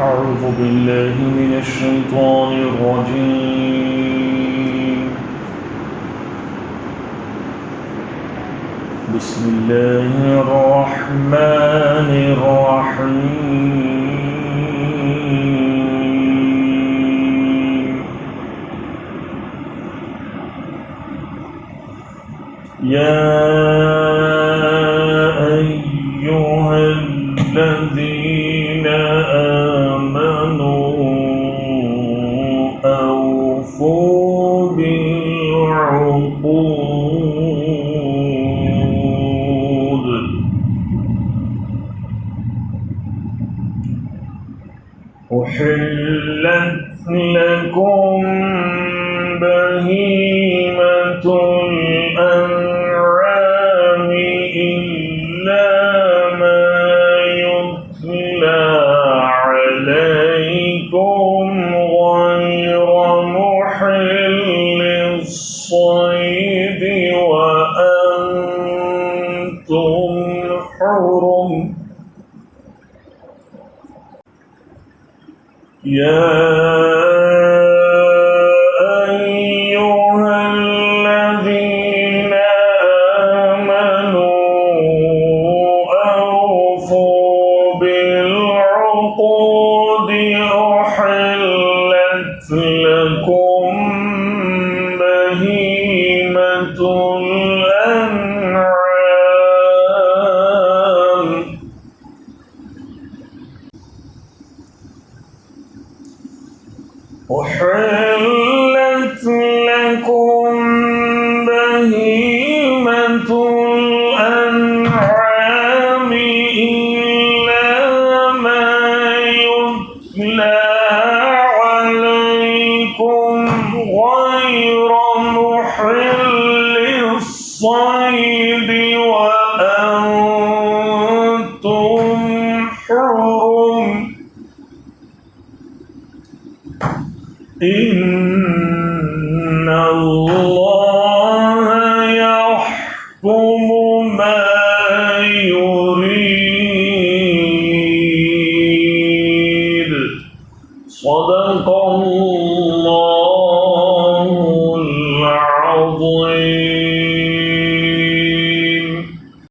أعوذ بالله من الشيطان الرجيم. بسم الله الرحمن الرحيم. يا أيها الذين آمنوا أوفوا بالعقود أحلت لكم بهيمة الأنعام إلا ما يتلى عليكم غير محل الصيد وأنتم حرم. يا أيها الذين آمنوا أوفوا بالعقود أحلت لكم بهيمة الأنعام أحلت لكم بهيمة الأنعام إلا ما يتلى عليكم غير محل الصيد وأنتم حرم. إن الله يحكم ما يريد. صدق الله.